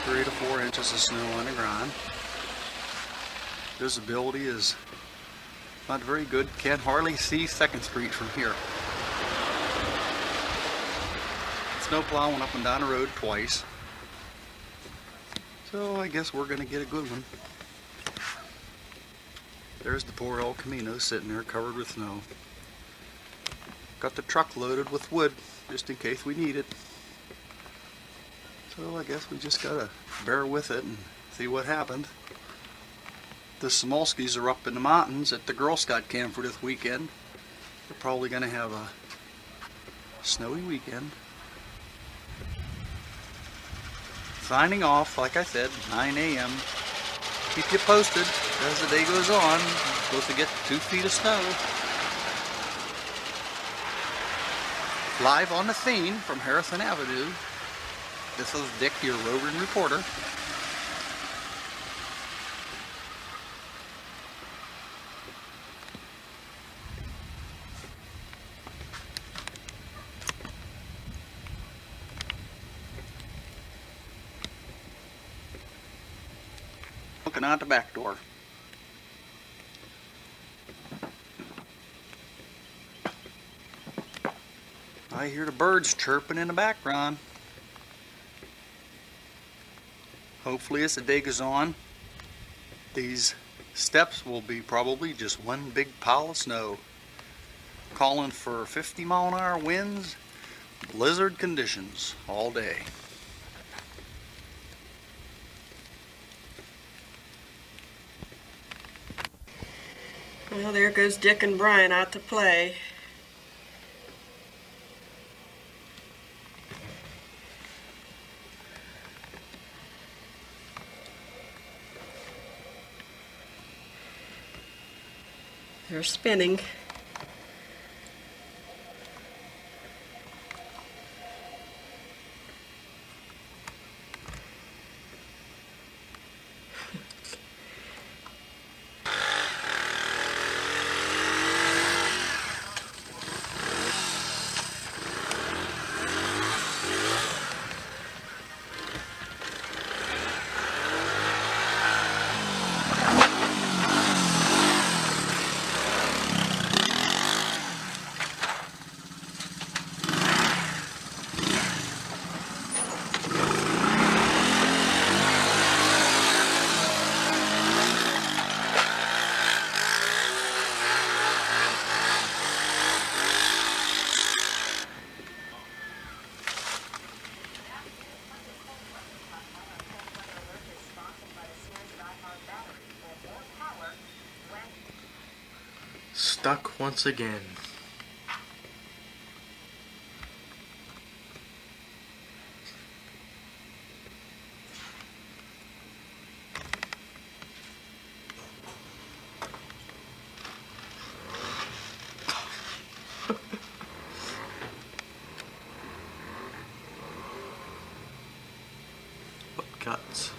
3 to 4 inches of snow on the ground. Visibility is not very good. Can't hardly see 2nd Street from here. Snow plowing up and down the road twice. So I guess we're gonna get a good one. There's the poor El Camino sitting there covered with snow. Got the truck loaded with wood just in case we need it. So I guess we just gotta bear with it and see what happens. The Smolskys are up in the mountains at the Girl Scout camp for this weekend. They're probably gonna have a snowy weekend. Signing off, like I said, 9 a.m. Keep you posted as the day goes on. We're supposed to get 2 feet of snow. Live on the scene from Harrison Avenue, this is Dick, your roving reporter. Looking out the back door. I hear the birds chirping in the background. Hopefully as the day goes on, these steps will be probably just one big pile of snow. Calling for 50-mile-an-hour winds, blizzard conditions all day. Well, there goes Dick and Brian out to play. They're spinning. Stuck once again. What guts?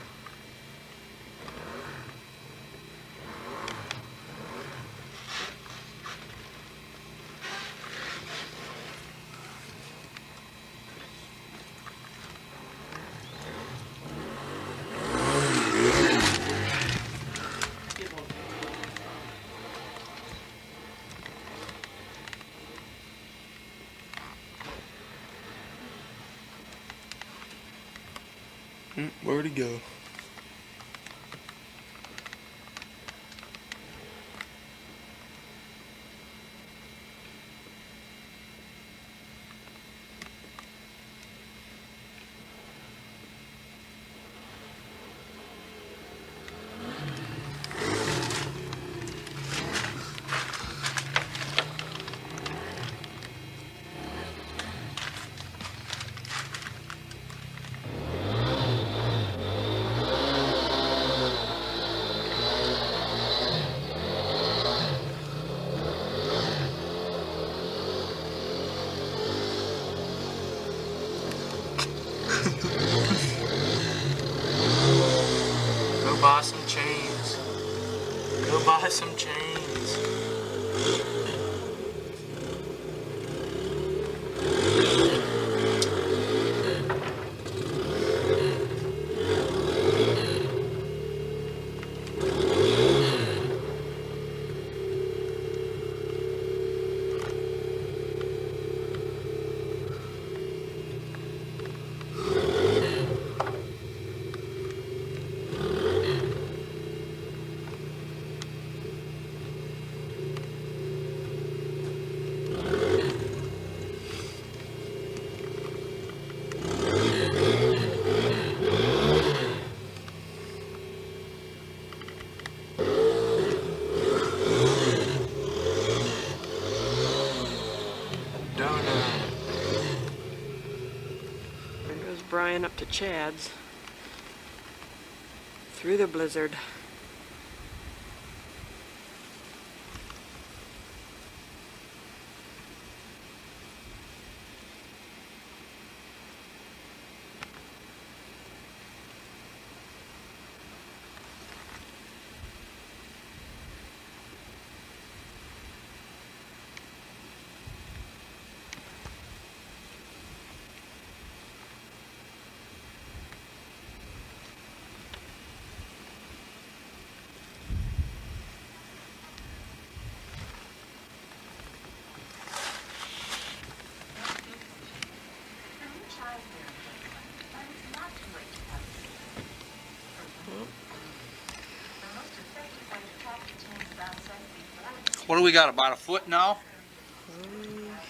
Where'd he go? Go buy some chains. Go buy some chains. Brian up to Chad's through the blizzard. What do we got, about a foot now?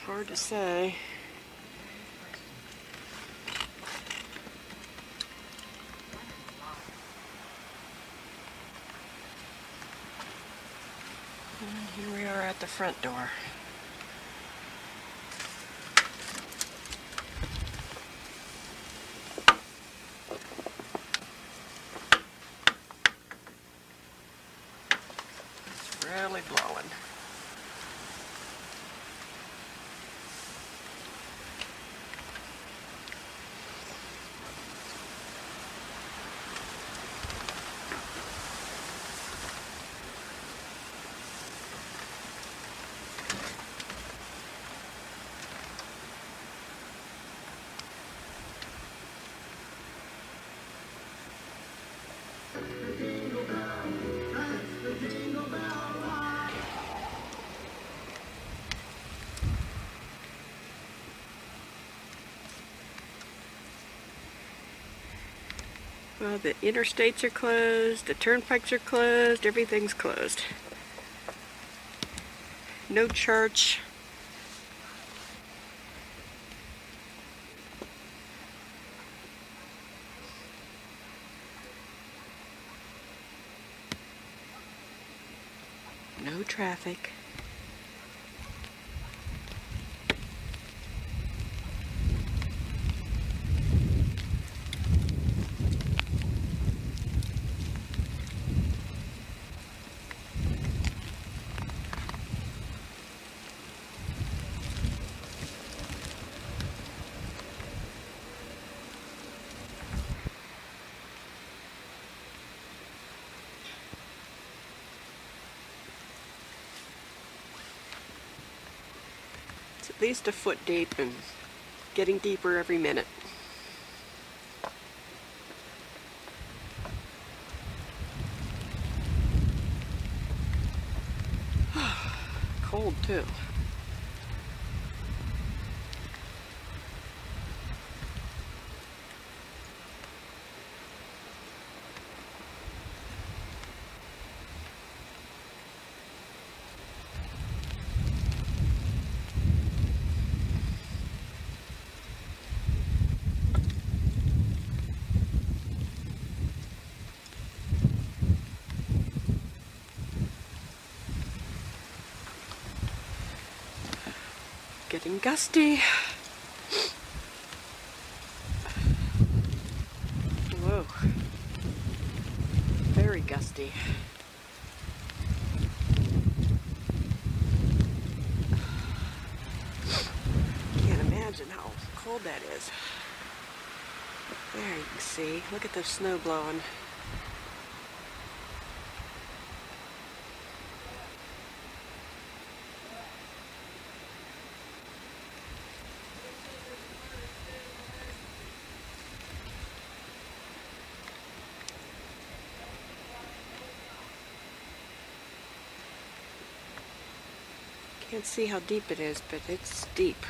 Hard to say. And here we are at the front door. It's really blowing. Well, the interstates are closed, the turnpikes are closed, everything's closed. No church. No traffic. It's at least a foot deep and getting deeper every minute. Cold too. Getting gusty. Whoa. Very gusty. Can't imagine how cold that is. There you can see. Look at the snow blowing. Can't see how deep it is, but it's deep.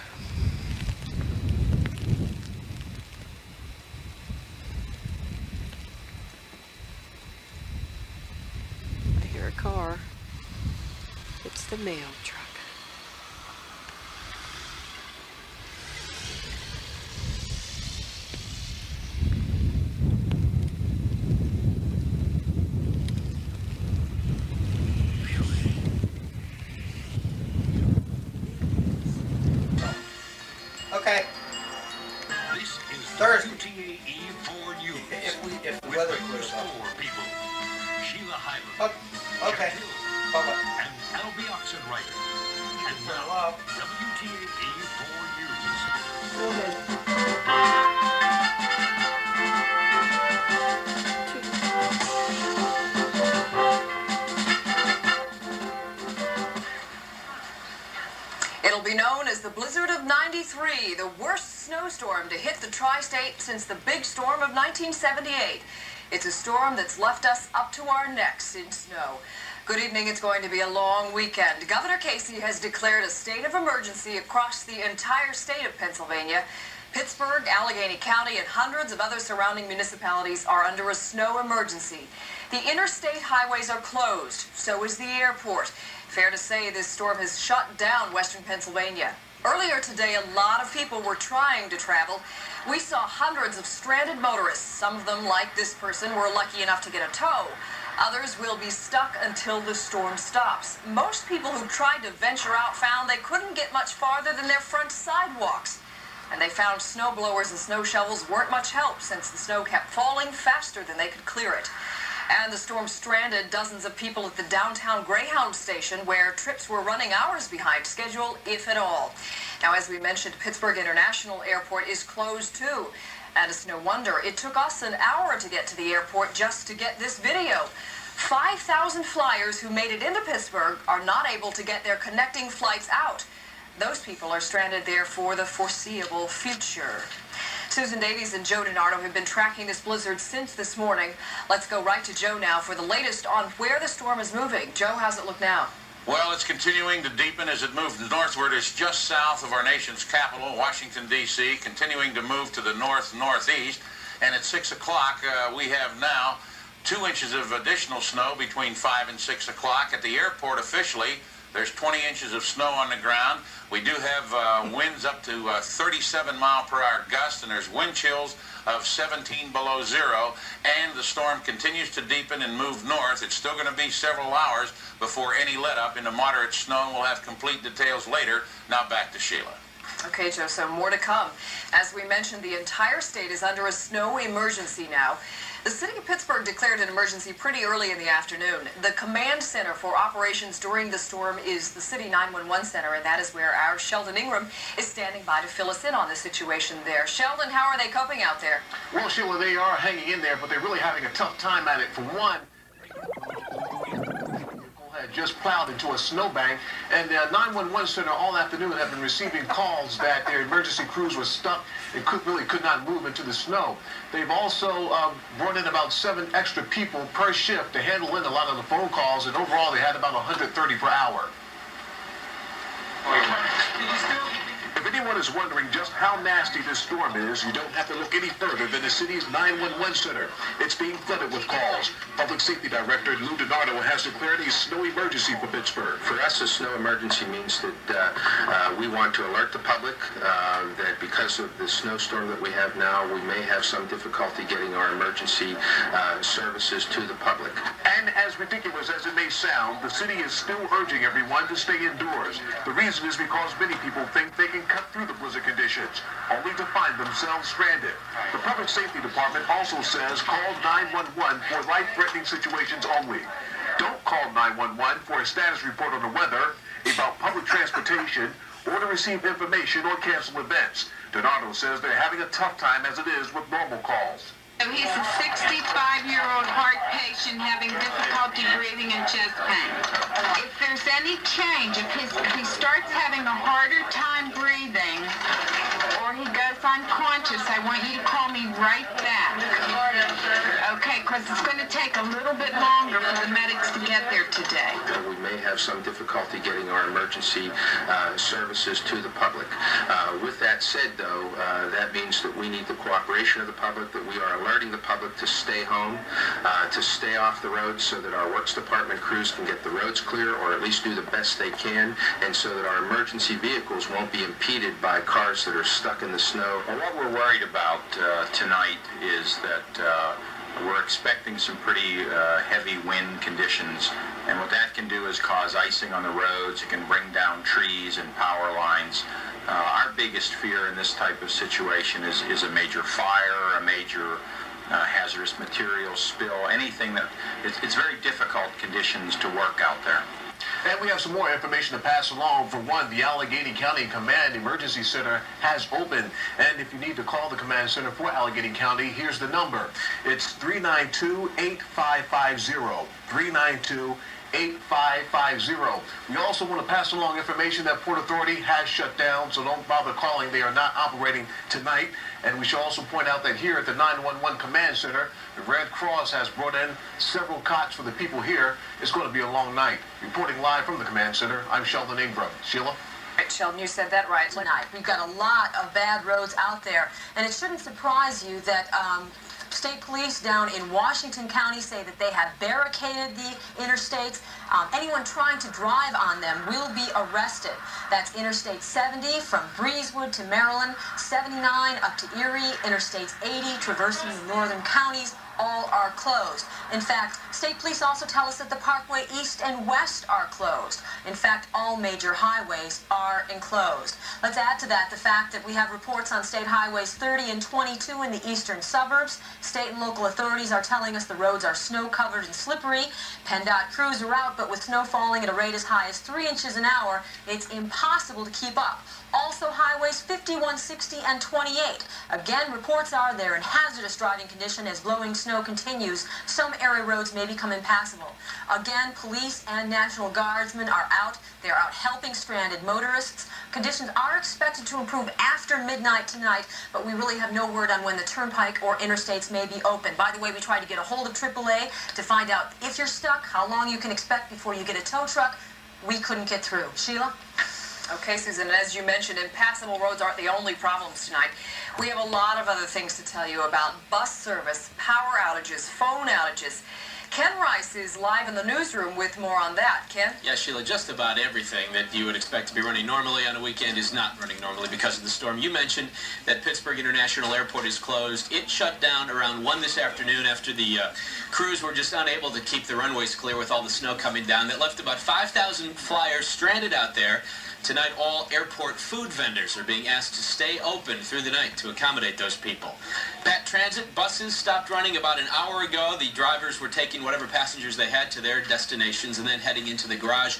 I hear a car. It's the mail truck. Okay. This is Thursday. WTAE as the blizzard of '93, the worst snowstorm to hit the tri-state since the big storm of 1978. It's a storm that's left us up to our necks in snow. Good evening. It's going to be a long weekend. Governor Casey has declared a state of emergency across the entire state of Pennsylvania. Pittsburgh, Allegheny County, and hundreds of other surrounding municipalities are under a snow emergency. The interstate highways are closed. So is the airport. Fair to say this storm has shut down western Pennsylvania. Earlier today, a lot of people were trying to travel. We saw hundreds of stranded motorists. Some of them, like this person, were lucky enough to get a tow. Others will be stuck until the storm stops. Most people who tried to venture out found they couldn't get much farther than their front sidewalks. And they found snow blowers and snow shovels weren't much help since the snow kept falling faster than they could clear it. And the storm stranded dozens of people at the downtown Greyhound station where trips were running hours behind schedule, if at all. Now, as we mentioned, Pittsburgh International Airport is closed too. And it's no wonder. It took us an hour to get to the airport just to get this video. 5,000 flyers who made it into Pittsburgh are not able to get their connecting flights out. Those people are stranded there for the foreseeable future. Susan Davies and Joe DiNardo have been tracking this blizzard since this morning. Let's go right to Joe now for the latest on where the storm is moving. Joe, how's it look now? Well, it's continuing to deepen as it moves northward. It's just south of our nation's capital, Washington, D.C., continuing to move to the north-northeast. And at 6 o'clock, we have now 2 inches of additional snow between 5 and 6 o'clock. At the airport officially, there's 20 inches of snow on the ground. We do have winds up to 37 mile per hour gusts, and there's wind chills of 17 below zero, and the storm continues to deepen and move north. It's still going to be several hours before any let up into moderate snow. We'll have complete details later. Now back to Sheila. Okay, Joe, so more to come. As we mentioned, the entire state is under a snow emergency now. The city of Pittsburgh declared an emergency pretty early in the afternoon. The command center for operations during the storm is the city 911 center, and that is where our Sheldon Ingram is standing by to fill us in on the situation there. Sheldon, how are they coping out there? Well, Sheila, they are hanging in there, but they're really having a tough time at it. For one, had just plowed into a snowbank, and the 911 center all afternoon have been receiving calls that their emergency crews were stuck and could not move into the snow. They've also brought in about 7 extra people per shift to handle in a lot of the phone calls, and overall they had about 130 per hour. If anyone is wondering just how nasty this storm is, you don't have to look any further than the city's 911 center. It's being flooded with calls. Public Safety Director Lou DiNardo has declared a snow emergency for Pittsburgh. For us, a snow emergency means that we want to alert the public that because of the snowstorm that we have now, we may have some difficulty getting our emergency services to the public. And as ridiculous as it may sound, the city is still urging everyone to stay indoors. The reason is because many people think they can cut through the blizzard conditions, only to find themselves stranded. The Public Safety Department also says call 911 for life-threatening situations only. Don't call 911 for a status report on the weather, about public transportation, or to receive information or cancel events. DiNardo says they're having a tough time as it is with normal calls. He's a 65-year-old heart patient having difficulty breathing and chest pain. If there's any change, if he starts having a harder time breathing or he goes unconscious, I want you to call me right back. Okay, because it's going to take a little bit longer for the medics to get there today. We may have some difficulty getting our emergency services to the public. With that said, though, that means that we need the cooperation of the public, that we are alerting the public to stay home, to stay off the roads so that our works department crews can get the roads clear or at least do the best they can, and so that our emergency vehicles won't be impeded by cars that are stuck in the snow. Well, what we're worried about tonight is that we're expecting some pretty heavy wind conditions, and what that can do is cause icing on the roads. It can bring down trees and power lines. Our biggest fear in this type of situation is a major fire, a major hazardous material spill, anything that it's very difficult conditions to work out there. And we have some more information to pass along. For one, the Allegheny County Command Emergency Center has opened. And if you need to call the Command Center for Allegheny County, here's the number. It's 392-8550. 392 8550. We also want to pass along information that Port Authority has shut down, so don't bother calling. They are not operating tonight. And we should also point out that here at the 911 Command Center, the Red Cross has brought in several cots for the people here. It's going to be a long night. Reporting live from the Command Center, I'm Sheldon Ingram. Sheila? Right, Sheldon, you said that right tonight. We've got a lot of bad roads out there, and it shouldn't surprise you that state police down in Washington County say that they have barricaded the interstates. Anyone trying to drive on them will be arrested. That's Interstate 70 from Breezewood to Maryland, 79 up to Erie, Interstates 80 traversing the northern counties. All are closed. In fact, state police also tell us that the Parkway East and West are closed. In fact, all major highways are enclosed. Let's add to that the fact that we have reports on state highways 30 and 22 in the eastern suburbs. State and local authorities are telling us the roads are snow-covered and slippery. PennDOT crews are out, but with snow falling at a rate as high as 3 inches an hour, it's impossible to keep up. Also, highways 51, 60, and 28. Again, reports are they're in hazardous driving condition as blowing snow continues. Some area roads may become impassable. Again, police and National Guardsmen are out. They're out helping stranded motorists. Conditions are expected to improve after midnight tonight, but we really have no word on when the turnpike or interstates may be open. By the way, we tried to get a hold of AAA to find out if you're stuck, how long you can expect before you get a tow truck. We couldn't get through. Sheila? Okay, Susan, as you mentioned, impassable roads aren't the only problems tonight. We have a lot of other things to tell you about: bus service, power outages, phone outages. Ken Rice is live in the newsroom with more on that. Ken? Yeah, Sheila, just about everything that you would expect to be running normally on a weekend is not running normally because of the storm. You mentioned that Pittsburgh International Airport is closed. It shut down around 1 this afternoon after the crews were just unable to keep the runways clear with all the snow coming down. That left about 5,000 flyers stranded out there. Tonight, all airport food vendors are being asked to stay open through the night to accommodate those people. Pat Transit buses stopped running about an hour ago. The drivers were taking whatever passengers they had to their destinations and then heading into the garage.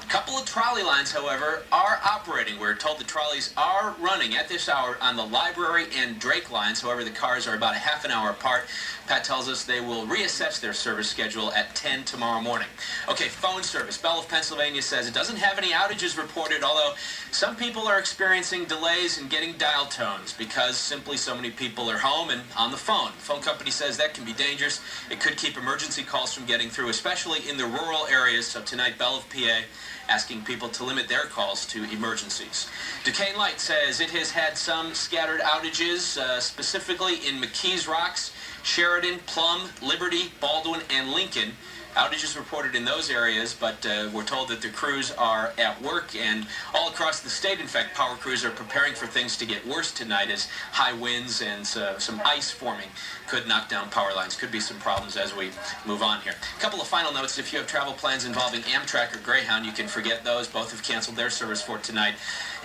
A couple of trolley lines, however, are operating. We're told the trolleys are running at this hour on the Library and Drake lines. However, the cars are about a half an hour apart. Pat tells us they will reassess their service schedule at 10 tomorrow morning. Okay, phone service. Bell of Pennsylvania says it doesn't have any outages reported, although some people are experiencing delays in getting dial tones because simply so many people are home and on the phone. The phone company says that can be dangerous. It could keep emergency calls from getting through, especially in the rural areas. So tonight, Bell of PA asking people to limit their calls to emergencies. Duquesne Light says it has had some scattered outages, specifically in McKees Rocks, Sheridan, Plum, Liberty, Baldwin, and Lincoln. Outages reported in those areas, but we're told that the crews are at work and all across the state. In fact, power crews are preparing for things to get worse tonight as high winds and some ice forming could knock down power lines. Could be some problems as we move on here. A couple of final notes. If you have travel plans involving Amtrak or Greyhound, you can forget those. Both have canceled their service for tonight.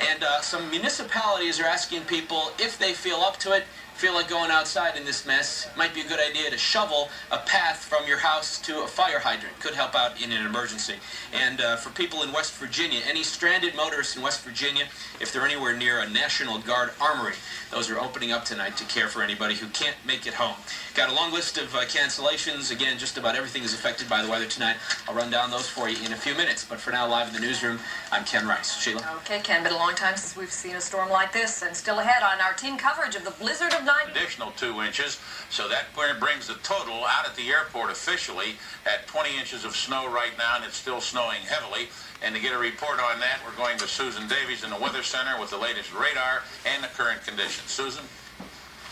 And some municipalities are asking people if they feel up to it, feel like going outside in this mess, it might be a good idea to shovel a path from your house to a fire hydrant. Could help out in an emergency. And for people in West Virginia, any stranded motorists in West Virginia, if they're anywhere near a National Guard armory, those are opening up tonight to care for anybody who can't make it home. Got a long list of cancellations. Again, just about everything is affected by the weather tonight. I'll run down those for you in a few minutes. But for now, live in the newsroom, I'm Ken Rice. Sheila? Okay, Ken, been a long time since we've seen a storm like this, and still ahead on our team coverage of the blizzard of 90. Additional 2 inches, so that brings the total out at the airport officially at 20 inches of snow right now, and it's still snowing heavily. And to get a report on that, we're going to Susan Davies in the Weather Center with the latest radar and the current conditions. Susan?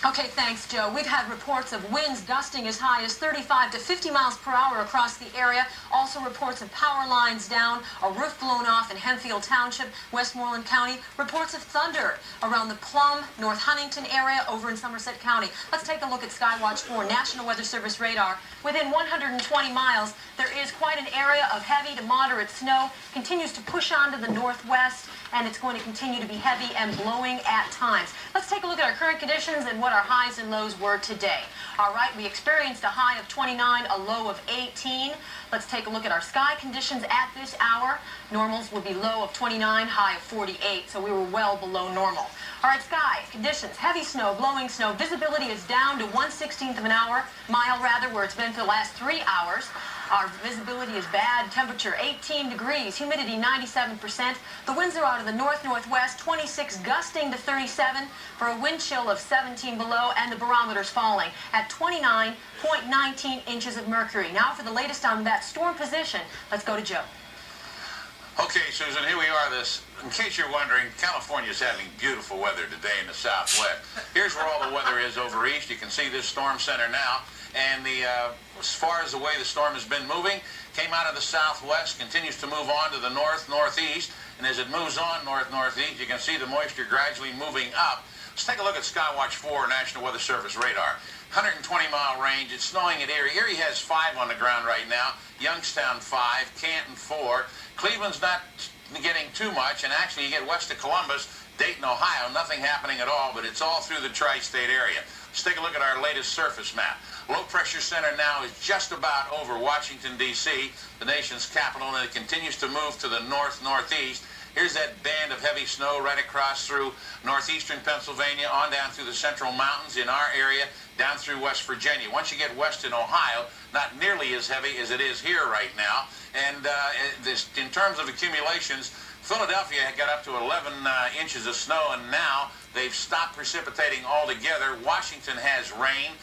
Okay, thanks, Joe. We've had reports of winds gusting as high as 35 to 50 miles per hour across the area. Also reports of power lines down, a roof blown off in Hempfield Township, Westmoreland County. Reports of thunder around the Plum, North Huntington area over in Somerset County. Let's take a look at Skywatch 4 National Weather Service radar. Within 120 miles, there is quite an area of heavy to moderate snow. Continues to push on to the northwest, and it's going to continue to be heavy and blowing at times. Let's take a look at our current conditions and what what our highs and lows were today. All right, we experienced a high of 29, a low of 18. Let's take a look at our sky conditions at this hour. Normals would be low of 29, high of 48, so we were well below normal. All right, sky conditions, heavy snow, blowing snow. Visibility is down to 1/16 of an mile rather, where it's been for the last 3 hours. Our visibility is bad. Temperature 18 degrees. Humidity 97%. The winds are out of the north-northwest, 26 gusting to 37 for a wind chill of 17 below, and the barometer's falling at 29.19 inches of mercury. Now for the latest on that storm position, let's go to Joe. Okay, Susan, here we are. In case you're wondering, California's having beautiful weather today in the southwest. Here's where all the weather is over east. You can see this storm center now. And as far as the way the storm has been moving, came out of the southwest, continues to move on to the north-northeast. And as it moves on north-northeast, you can see the moisture gradually moving up. Let's take a look at Skywatch 4 National Weather Service radar. 120-mile range. It's snowing at Erie. Erie has 5 on the ground right now. Youngstown 5, Canton 4. Cleveland's not getting too much, and actually you get west of Columbus, Dayton, Ohio, nothing happening at all, but it's all through the tri-state area. Let's take a look at our latest surface map. Low pressure center now is just about over Washington, D.C., the nation's capital, and it continues to move to the north-northeast. Here's that band of heavy snow right across through northeastern Pennsylvania, on down through the central mountains in our area, down through West Virginia. Once you get west in Ohio, not nearly as heavy as it is here right now. And in terms of accumulations, Philadelphia got up to 11 inches of snow, and now they've stopped precipitating altogether. Washington has rain.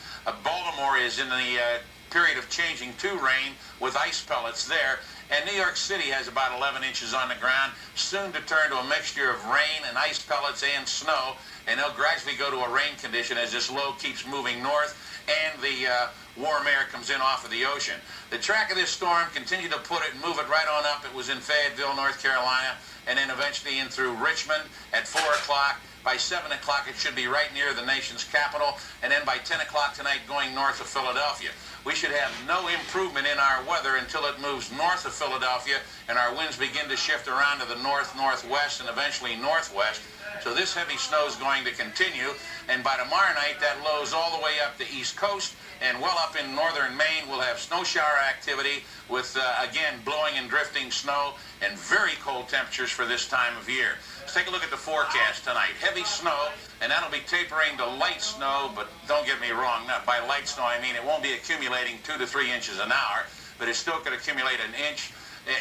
Baltimore is in the period of changing to rain with ice pellets there. And New York City has about 11 inches on the ground, soon to turn to a mixture of rain and ice pellets and snow. And they'll gradually go to a rain condition as this low keeps moving north and the warm air comes in off of the ocean. The track of this storm continued to put it and move it right on up. It was in Fayetteville, North Carolina, and then eventually in through Richmond at 4 o'clock. By 7 o'clock, it should be right near the nation's capital, and then by 10 o'clock tonight, going north of Philadelphia. We should have no improvement in our weather until it moves north of Philadelphia, and our winds begin to shift around to the north-northwest and eventually northwest. So this heavy snow is going to continue, and by tomorrow night, that lows all the way up the East Coast, and well up in northern Maine, we'll have snow shower activity with, again, blowing and drifting snow and very cold temperatures for this time of year. Let's take a look at the forecast tonight. Heavy snow, and that'll be tapering to light snow, but don't get me wrong, not by light snow, I mean it won't be accumulating 2 to 3 inches an hour, but it still could accumulate an inch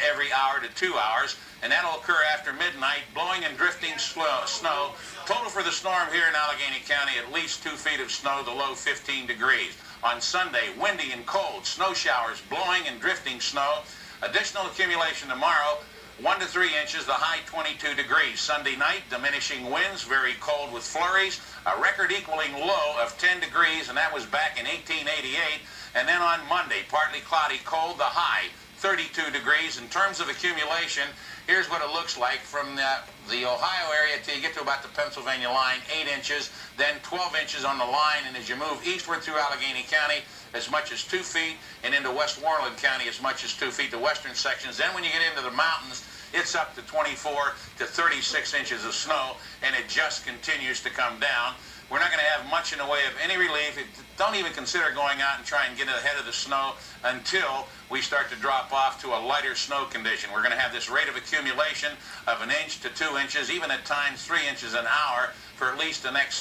every hour to 2 hours, and that'll occur after midnight, blowing and drifting snow. Total for the storm here in Allegheny County, at least 2 feet of snow, the low 15 degrees. On Sunday, windy and cold, snow showers, blowing and drifting snow. Additional accumulation tomorrow, 1 to 3 inches, the high 22 degrees. Sunday night, diminishing winds, very cold with flurries, a record equaling low of 10 degrees, and that was back in 1888. And then on Monday, partly cloudy, cold, the high 32 degrees. In terms of accumulation, here's what it looks like from the Ohio area till you get to about the Pennsylvania line, 8 inches, then 12 inches on the line, and as you move eastward through Allegheny County, as much as 2 feet, and into Westmoreland County, as much as 2 feet, the western sections. Then when you get into the mountains, it's up to 24 to 36 inches of snow, and it just continues to come down. We're not going to have much in the way of any relief. Don't even consider going out and try and get ahead of the snow until we start to drop off to a lighter snow condition. We're going to have this rate of accumulation of 1 inch to 2 inches, even at times 3 inches an hour for at least the next